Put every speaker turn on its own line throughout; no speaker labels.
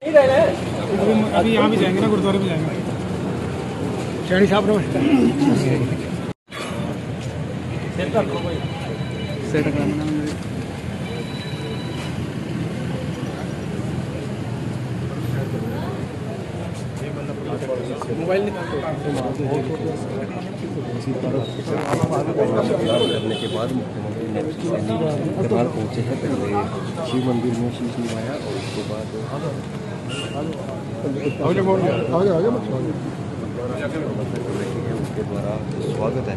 अभी यहाँ भी जाएंगे ना, गुरुद्वारे में जाएंगे। शहरी साहब मोबाइल
करने के बाद मुख्यमंत्री नेपाल पहुंचे हैं। पहले शिव मंदिर में शीश निभाया और उसके बाद उसके द्वारा स्वागत है।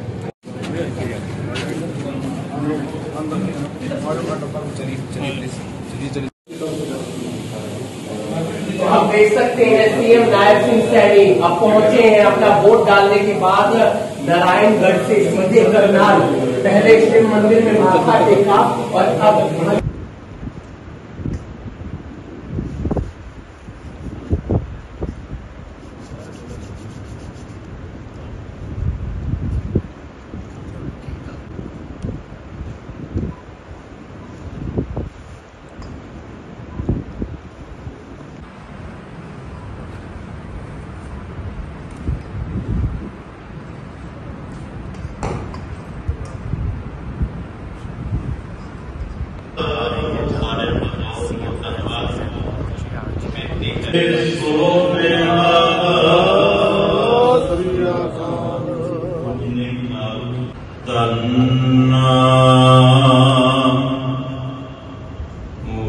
तो आप देख सकते हैं सीएम नायब सिंह सैनी अब पहुंचे हैं अपना वोट डालने के बाद नारायणगढ़ से सीधे करनाल। पहले शिव मंदिर में माथा टेका और अब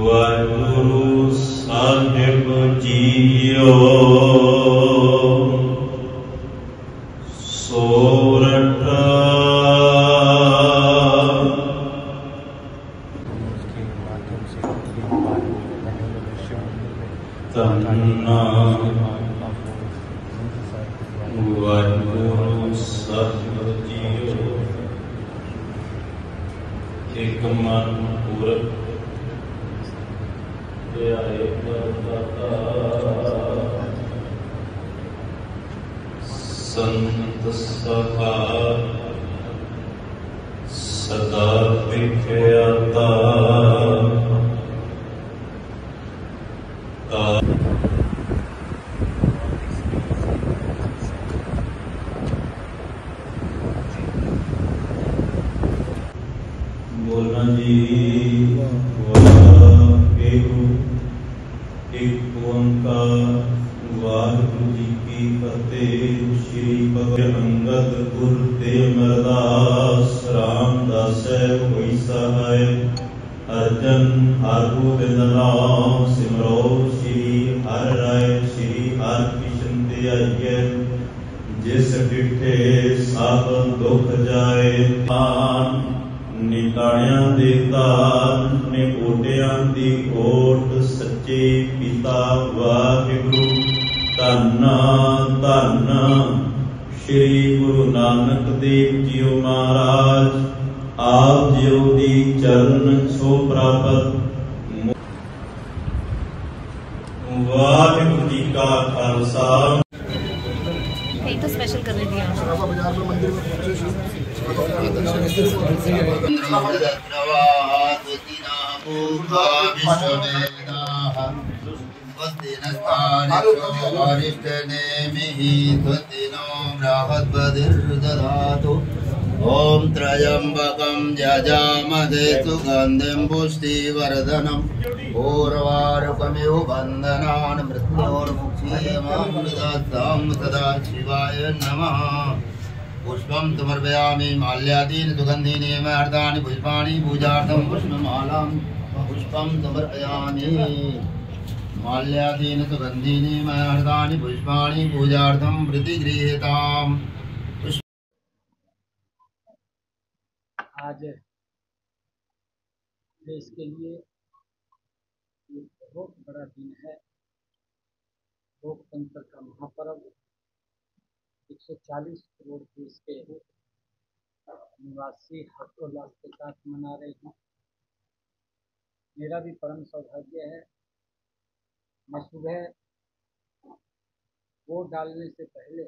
वाहिगुरु साहिब जीओ सोरठ तन्ना वाहिगुरु साहिब जीओ एक मन पूरक संत सखा सदा विख्याता बोलना जी वाहेगुरु एक ओंकार वाहिगुरु जी की फतेह। श्री भगत अंगद गुर तेग अरदास रामदास होई सहाय। अर्जन हर गोबिंद नाम सिमरो श्री हर राय। श्री हर कृष्ण ते आइए जिस डिठे सब दुख जाए। निकाणियां दे तान ने ओटियां दी ओट सच्चे पिता वाहिगुरु। धन धन श्री गुरु नानक देव जीओ महाराज आप जीओ दी चरण छो प्राप्त। वाहिगुरु जी का खालसा।
एक तो स्पेशल कर रही थी
ओम त्र्यंबकं यजामहे सुगंधिं पुष्टिवर्धनम् उर्वारुकमिव बन्धनान् मृत्योर्मुक्षीयमामृतां सदा शिवाय नमः। पुष्पं समर्पयामि माल्यादीनि सुगन्धीनि अर्धानि पुष्पाणि पूजार्थं पुष्पमालां पुष्पं समर्पयामि माल्यादीनि सुगन्धीनि अर्धानि पुष्पाणि पूजार्थं प्रतिगृहीताम्।
आज देश के लिए ये बहुत बड़ा दिन है। लोकतंत्र का महापर्व 140 करोड़ देश के निवासी हर्षोल्लास के साथ मना रहे हैं। मेरा भी परम सौभाग्य है, मैं सुबह वोट डालने से पहले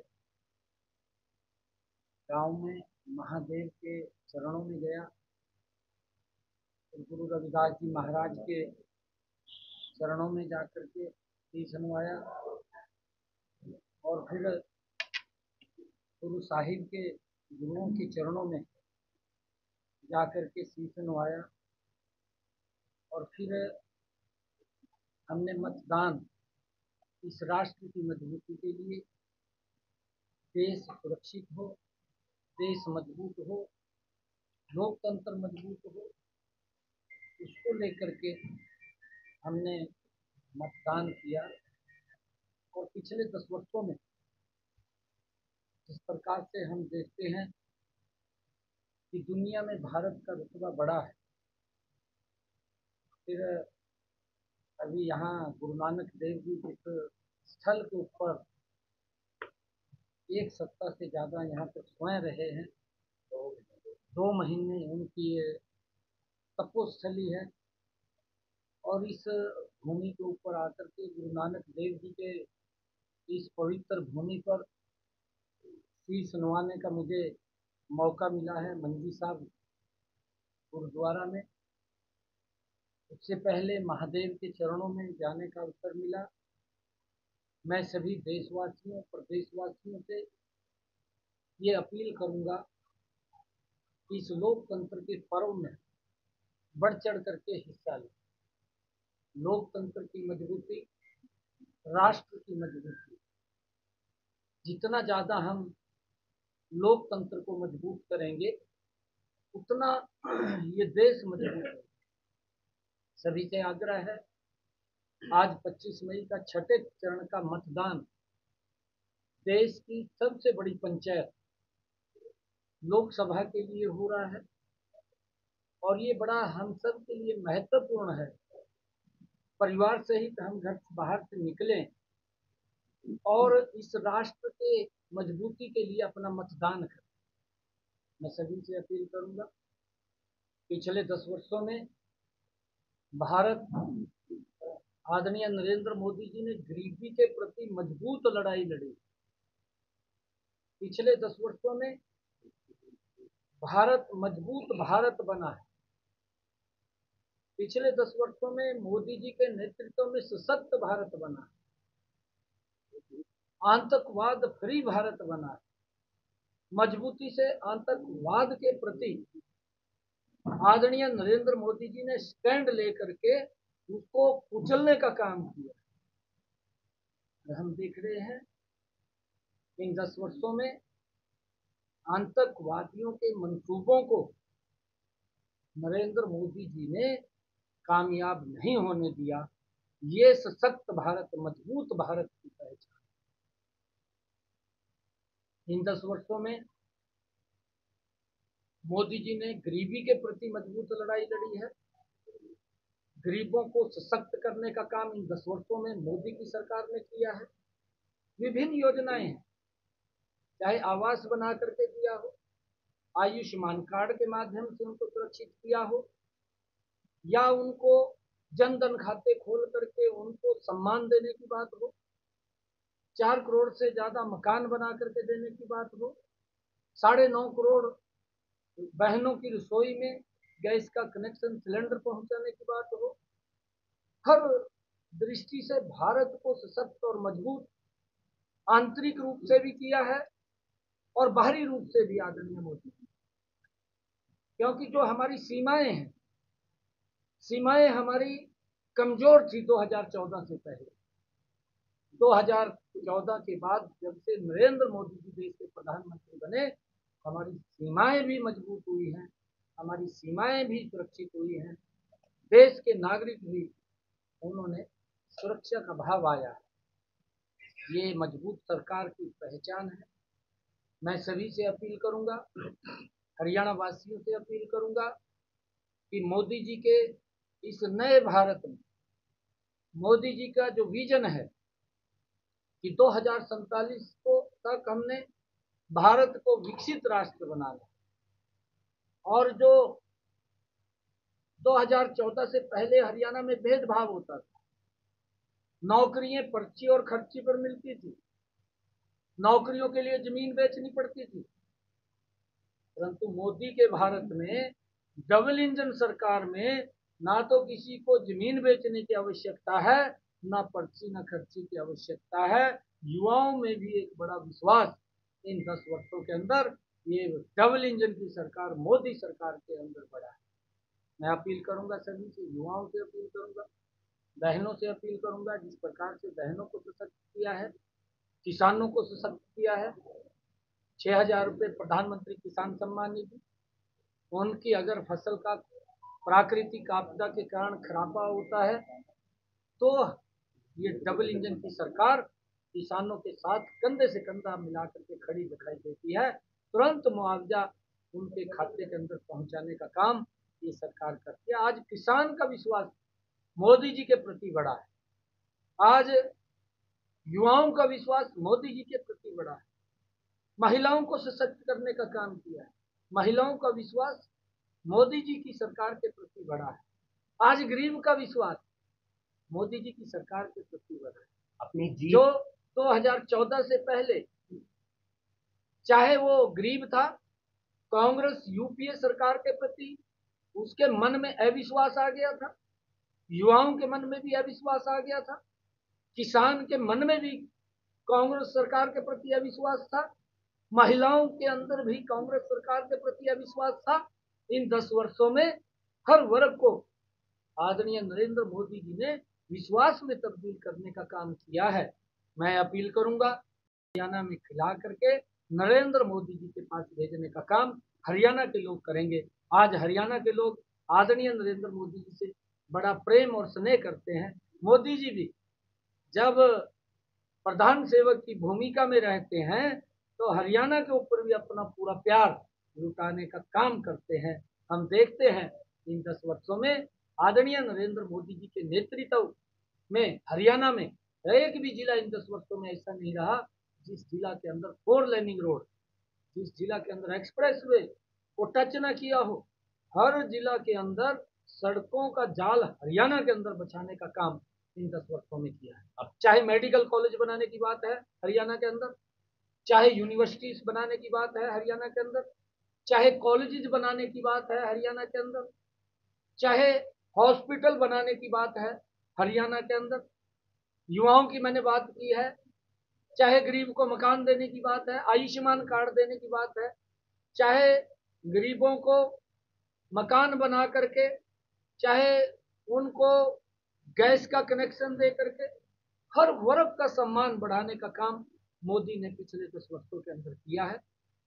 गांव में महादेव के चरणों में गया और गुरु रविदास जी महाराज के चरणों में जाकर के शीश नवाया और फिर गुरु साहिब के गुरुओं के चरणों में जाकर के शीश नवाया और फिर हमने मतदान इस राष्ट्र की मजबूती के लिए, देश सुरक्षित हो, देश मजबूत हो, लोकतंत्र मजबूत हो, उसको लेकर के हमने मतदान किया। और पिछले 10 वर्षों में जिस प्रकार से हम देखते हैं कि दुनिया में भारत का रुतबा बढ़ा है, फिर अभी यहाँ गुरु नानक देव जी जिस स्थल के ऊपर एक सप्ताह से ज़्यादा यहाँ पर स्वयं रहे हैं, 2 महीने उनकी तपोस्थली है और इस भूमि के ऊपर आकर के गुरु नानक देव जी के इस पवित्र भूमि पर शीश नवाने का मुझे मौका मिला है मंजी साहब गुरुद्वारा में। उससे पहले महादेव के चरणों में जाने का अवसर मिला। मैं सभी देशवासियों प्रदेशवासियों से ये अपील करूंगा कि इस लोकतंत्र के पर्व में बढ़ चढ़ करके हिस्सा लें। लोकतंत्र की मजबूती, राष्ट्र की मजबूती, जितना ज़्यादा हम लोकतंत्र को मजबूत करेंगे उतना ये देश मजबूत है। सभी से आग्रह है, आज 25 मई का 6ठे चरण का मतदान देश की सबसे बड़ी पंचायत लोकसभा के लिए हो रहा है और ये बड़ा हम सब के लिए महत्वपूर्ण है। परिवार सहित हम घर से बाहर से निकलें और इस राष्ट्र के मजबूती के लिए अपना मतदान करें। मैं सभी से अपील करूंगा, पिछले 10 वर्षों में भारत आदरणीय नरेंद्र मोदी जी ने गरीबी के प्रति मजबूत लड़ाई लड़ी। पिछले 10 वर्षों में भारत मजबूत भारत बना है। पिछले 10 वर्षों में मोदी जी के नेतृत्व में सशक्त भारत बना है, आतंकवाद फ्री भारत बना है। मजबूती से आतंकवाद के प्रति आदरणीय नरेंद्र मोदी जी ने स्टैंड लेकर के उसको कुचलने का काम किया। हम देख रहे हैं इन 10 वर्षों में आतंकवादियों के मंसूबों को नरेंद्र मोदी जी ने कामयाब नहीं होने दिया। ये सशक्त भारत, मजबूत भारत की पहचान। इन 10 वर्षों में मोदी जी ने गरीबी के प्रति मजबूत लड़ाई लड़ी है। गरीबों को सशक्त करने का काम इन 10 वर्षों में मोदी की सरकार ने किया है। विभिन्न योजनाएं हैं, चाहे आवास बना करके दिया हो, आयुष्मान कार्ड के माध्यम से उनको सुरक्षित किया हो, या उनको जनधन खाते खोल करके उनको सम्मान देने की बात हो, 4 करोड़ से ज्यादा मकान बना करके देने की बात हो, 9.5 करोड़ बहनों की रसोई में गैस का कनेक्शन सिलेंडर पहुंचाने की बात हो। हर दृष्टि से भारत को सशक्त और मजबूत आंतरिक रूप से भी किया है और बाहरी रूप से भी आदरणीय मोदी, क्योंकि जो हमारी सीमाएं हैं, सीमाएं हमारी कमजोर थी 2014 से पहले। 2014 के बाद जब से नरेंद्र मोदी जी देश के प्रधानमंत्री बने, हमारी सीमाएं भी मजबूत हुई हैं, हमारी सीमाएं भी सुरक्षित हुई हैं, देश के नागरिक भी उन्होंने सुरक्षा का भाव आया है। ये मजबूत सरकार की पहचान है। मैं सभी से अपील करूंगा, हरियाणा वासियों से अपील करूंगा कि मोदी जी के इस नए भारत में, मोदी जी का जो विजन है कि 2047 को तक हमने भारत को विकसित राष्ट्र बनाना, और जो 2014 से पहले हरियाणा में भेदभाव होता था, नौकरियां पर्ची और खर्ची पर मिलती थी, नौकरियों के लिए जमीन बेचनी पड़ती थी, परंतु मोदी के भारत में डबल इंजन सरकार में ना तो किसी को जमीन बेचने की आवश्यकता है ना पर्ची ना खर्ची की आवश्यकता है। युवाओं में भी एक बड़ा विश्वास इन 10 वर्षों के अंदर ये डबल इंजन की सरकार मोदी सरकार के अंदर बढ़ा है। मैं अपील करूंगा सभी से, युवाओं से अपील करूंगा, बहनों से अपील करूंगा, जिस प्रकार से बहनों को सशक्त किया है, किसानों को सशक्त किया है, 6,000 रुपये प्रधानमंत्री किसान सम्मान निधि, उनकी अगर फसल का प्राकृतिक आपदा के कारण खराबा होता है तो ये डबल इंजन की सरकार किसानों के साथ कंधे से कंधा मिला करके खड़ी दिखाई देती है। तुरंत मुआवजा उनके खाते के अंदर पहुंचाने का काम ये सरकार करती है। आज किसान का विश्वास मोदी जी के प्रति बढ़ा है। आज युवाओं का विश्वास मोदी जी के प्रति बढ़ा है। महिलाओं को सशक्त करने का काम किया है। महिलाओं का विश्वास मोदी जी की सरकार के प्रति बढ़ा है। आज गरीब का विश्वास मोदी जी की सरकार के प्रति बढ़ा है।
अपनी जीत
जो 2014 से पहले चाहे वो गरीब था, कांग्रेस यूपीए सरकार के प्रति उसके मन में अविश्वास आ गया था, युवाओं के मन में भी अविश्वास आ गया था, किसान के मन में भी कांग्रेस सरकार के प्रति अविश्वास था, महिलाओं के अंदर भी कांग्रेस सरकार के प्रति अविश्वास था। इन 10 वर्षों में हर वर्ग को आदरणीय नरेंद्र मोदी जी ने विश्वास में तब्दील करने का काम किया है। मैं अपील करूंगा, हरियाणा में खिला करके नरेंद्र मोदी जी के पास भेजने का काम हरियाणा के लोग करेंगे। आज हरियाणा के लोग आदरणीय नरेंद्र मोदी जी से बड़ा प्रेम और स्नेह करते हैं। मोदी जी भी जब प्रधान सेवक की भूमिका में रहते हैं तो हरियाणा के ऊपर भी अपना पूरा प्यार लुटाने का काम करते हैं। हम देखते हैं इन 10 वर्षों में आदरणीय नरेंद्र मोदी जी के नेतृत्व में हरियाणा में एक भी जिला इन 10 वर्षों में ऐसा नहीं रहा जिस जिला के अंदर 4 लेनिंग रोड, जिस जिला के अंदर एक्सप्रेस वे को टच न किया हो। हर जिला के अंदर सड़कों का जाल हरियाणा के अंदर बचाने का काम इन 10 वर्षों में किया है। अब चाहे मेडिकल कॉलेज बनाने की बात है हरियाणा के अंदर, चाहे यूनिवर्सिटीज बनाने की बात है हरियाणा के अंदर, चाहे कॉलेजेस बनाने की बात है हरियाणा के अंदर, चाहे हॉस्पिटल बनाने की बात है हरियाणा के अंदर, युवाओं की मैंने बात की है, चाहे गरीब को मकान देने की बात है, आयुष्मान कार्ड देने की बात है, चाहे गरीबों को मकान बना करके, चाहे उनको गैस का कनेक्शन दे करके हर वर्ग का सम्मान बढ़ाने का काम मोदी ने पिछले 10 वर्षों के अंदर किया है।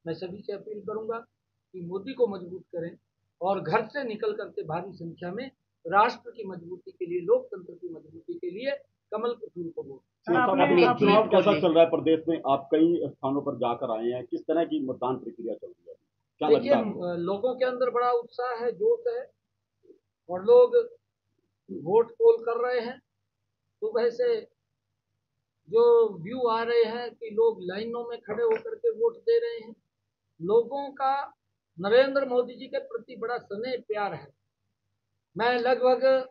मैं सभी से अपील करूंगा कि मोदी को मजबूत करें और घर से निकल करके भारी संख्या में राष्ट्र की मजबूती के लिए, लोकतंत्र की मजबूती के लिए कमल के फूल को वोट।
चुनाव कैसा चल रहा है प्रदेश में? आप कई स्थानों पर जाकर आए हैं, किस तरह की मतदान प्रक्रिया चल रही है? क्या लगता है?
देखिए, लोगों के अंदर बड़ा उत्साह है, जोश है और लोग वोट पोल कर रहे हैं। सुबह से जो व्यू आ रहे हैं कि लोग लाइनों में खड़े होकर के वोट दे रहे हैं। लोगों का नरेंद्र मोदी जी के प्रति बड़ा स्नेह प्यार है। मैं लगभग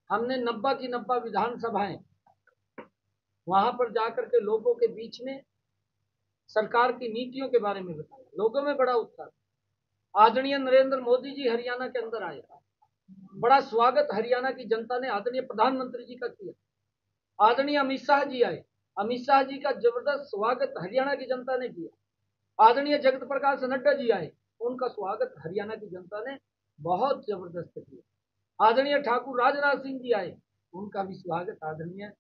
हमने 90 की 90 विधानसभाएं वहां पर जाकर के लोगों के बीच में सरकार की नीतियों के बारे में बताया। लोगों में बड़ा उत्साह। आदरणीय नरेंद्र मोदी जी हरियाणा के अंदर आए, बड़ा स्वागत हरियाणा की जनता ने आदरणीय प्रधानमंत्री जी का किया। आदरणीय अमित शाह जी आए, अमित शाह जी का जबरदस्त स्वागत हरियाणा की जनता ने किया। आदरणीय जगत प्रकाश नड्डा जी आए, उनका स्वागत हरियाणा की जनता ने बहुत जबरदस्त किया। आदरणीय ठाकुर राजनाथ सिंह जी आए, उनका भी स्वागत आदरणीय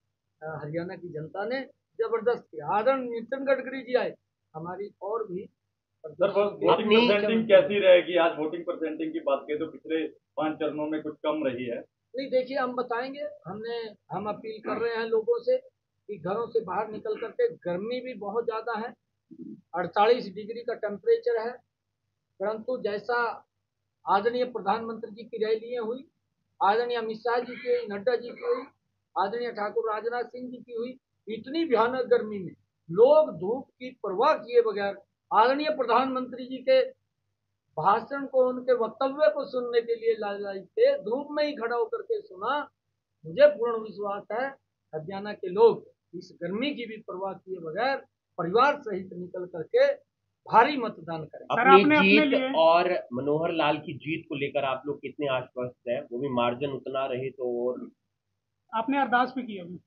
हरियाणा की जनता ने जबरदस्त किया। आदरणीय नितिन गडकरी जी आए, हमारी और भी
वोटिंग परसेंटिंग कैसी रहेगी? आज वोटिंग परसेंटिंग की बात करें तो पिछले 5 चरणों में कुछ कम रही है।
नहीं, देखिए, हम बताएंगे। हम अपील कर रहे हैं लोगों से कि घरों से बाहर निकल करके, गर्मी भी बहुत ज़्यादा है, 48 डिग्री का टेम्परेचर है, परंतु जैसा आदरणीय प्रधानमंत्री जी की रैलियाँ हुई, आदरणीय अमित शाह जी की हुई, नड्डा जी की हुई, आदरणीय ठाकुर राजनाथ सिंह जी की हुई, इतनी भयानक गर्मी में लोग धूप की परवाह किए बगैर आदरणीय प्रधानमंत्री जी के भाषण को, उनके वक्तव्य को सुनने के लिए लाइन थे, धूप में ही खड़ा होकर के सुना। मुझे पूर्ण विश्वास है हरियाणा के लोग इस गर्मी की भी परवाह किए बगैर परिवार सहित निकल करके भारी मतदान करें।
अपनी जीत और मनोहर लाल की जीत को लेकर आप लोग कितने आश्वस्त हैं? वो भी मार्जिन उतना रहे तो और
आपने अरदास भी की अभी।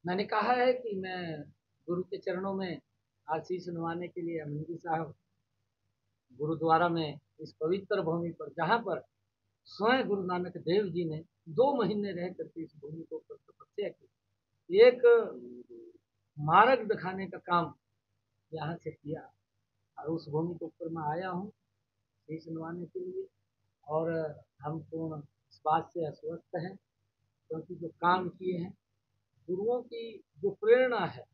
मैंने कहा है कि मैं गुरु के चरणों में आशीष नवाने के लिए अमनदीप साहब गुरुद्वारा में इस पवित्र भूमि पर, जहाँ पर स्वयं गुरु नानक देव जी ने 2 महीने रह करके इस भूमि को तपस्या की, एक मार्ग दिखाने का काम यहाँ से किया, और उस भूमि के ऊपर मैं आया हूँ शीश नवाने के लिए। और हम पूर्ण इस बात से आश्वस्त हैं, क्योंकि जो काम किए हैं, गुरुओं की जो प्रेरणा है,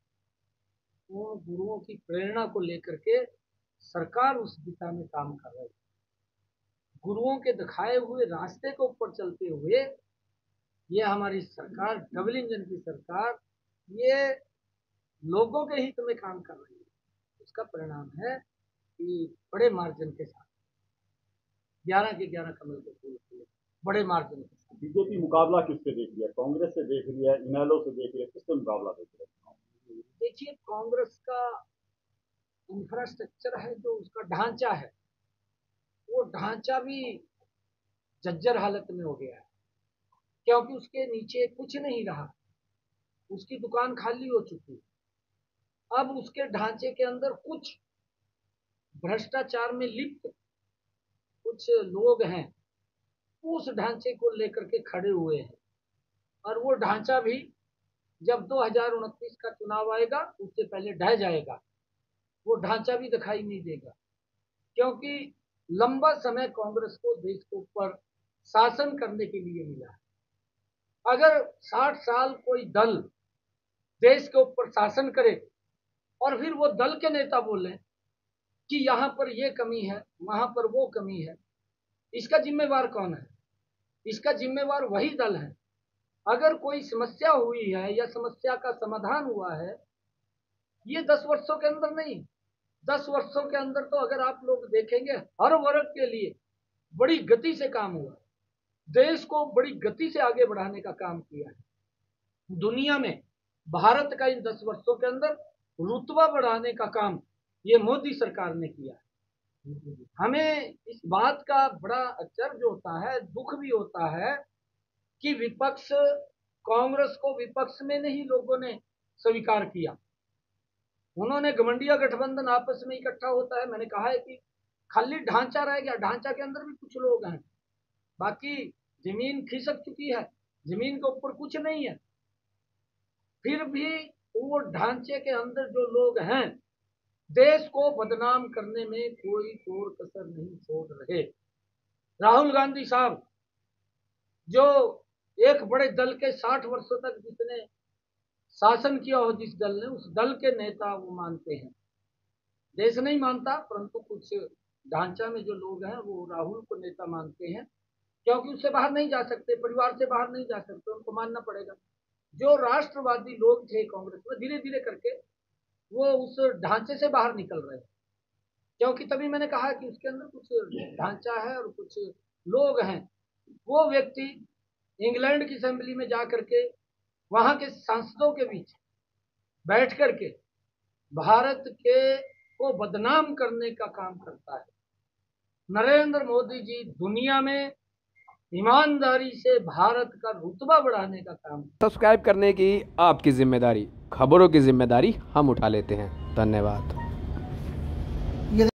वो गुरुओं की प्रेरणा को लेकर के सरकार उस दिशा में काम कर रही है। गुरुओं के दिखाए हुए रास्ते के ऊपर चलते हुए ये हमारी सरकार, डबल इंजन की सरकार, ये लोगों के हित में काम कर रही है। उसका परिणाम है कि बड़े मार्जिन के साथ 11 के 11 कमल के फूल खिले, बड़े मार्जिन के साथ।
बीजेपी मुकाबला किससे देख रही है? कांग्रेस से देख रही है, इनेलो से देख रही है, किससे मुकाबला देख रही है?
देखिए, कांग्रेस का इंफ्रास्ट्रक्चर है, जो उसका ढांचा है, वो ढांचा भी जर्जर हालत में हो गया है, क्योंकि उसके नीचे कुछ नहीं रहा, उसकी दुकान खाली हो चुकी है। अब उसके ढांचे के अंदर कुछ भ्रष्टाचार में लिप्त कुछ लोग हैं, उस ढांचे को लेकर के खड़े हुए हैं, और वो ढांचा भी जब 2029 का चुनाव आएगा उससे पहले ढह जाएगा। वो ढांचा भी दिखाई नहीं देगा, क्योंकि लंबा समय कांग्रेस को देश के ऊपर शासन करने के लिए मिला है। अगर 60 साल कोई दल देश के ऊपर शासन करे और फिर वो दल के नेता बोलें कि यहाँ पर ये कमी है, वहां पर वो कमी है, इसका जिम्मेवार कौन है? इसका जिम्मेवार वही दल है। अगर कोई समस्या हुई है या समस्या का समाधान हुआ है, ये 10 वर्षों के अंदर नहीं, 10 वर्षों के अंदर तो अगर आप लोग देखेंगे, हर वर्ग के लिए बड़ी गति से काम हुआ, देश को बड़ी गति से आगे बढ़ाने का काम किया है। दुनिया में भारत का इन 10 वर्षों के अंदर रुतबा बढ़ाने का काम ये मोदी सरकार ने किया है। हमें इस बात का बड़ा आश्चर्य होता है, दुख भी होता है कि विपक्ष, कांग्रेस को विपक्ष में नहीं लोगों ने स्वीकार किया। उन्होंने घमंडिया गठबंधन आपस में इकट्ठा होता है। मैंने कहा है कि खाली ढांचा रह गया, ढांचा के अंदर भी कुछ लोग हैं, बाकी जमीन खिसक चुकी है, जमीन के ऊपर कुछ नहीं है। फिर भी वो ढांचे के अंदर जो लोग हैं, देश को बदनाम करने में कोई कोर कसर नहीं छोड़ रहे। राहुल गांधी साहब, जो एक बड़े दल के 60 वर्षों तक जिसने शासन किया हो, जिस दल ने, उस दल के नेता वो मानते हैं। देश नहीं मानता, परंतु कुछ ढांचा में जो लोग हैं वो राहुल को नेता मानते हैं, क्योंकि उससे बाहर नहीं जा सकते, परिवार से बाहर नहीं जा सकते, उनको मानना पड़ेगा। जो राष्ट्रवादी लोग थे कांग्रेस में, धीरे धीरे करके वो उस ढांचे से बाहर निकल रहे हैं, क्योंकि तभी मैंने कहा कि उसके अंदर कुछ ढांचा है और कुछ लोग हैं। वो व्यक्ति इंग्लैंड की असेंबली में जा करके वहां के सांसदों के बीच बैठ करके भारत के को बदनाम करने का काम करता है। नरेंद्र मोदी जी दुनिया में ईमानदारी से भारत का रुतबा बढ़ाने का काम।
सब्सक्राइब करने की आपकी जिम्मेदारी, खबरों की जिम्मेदारी हम उठा लेते हैं। धन्यवाद।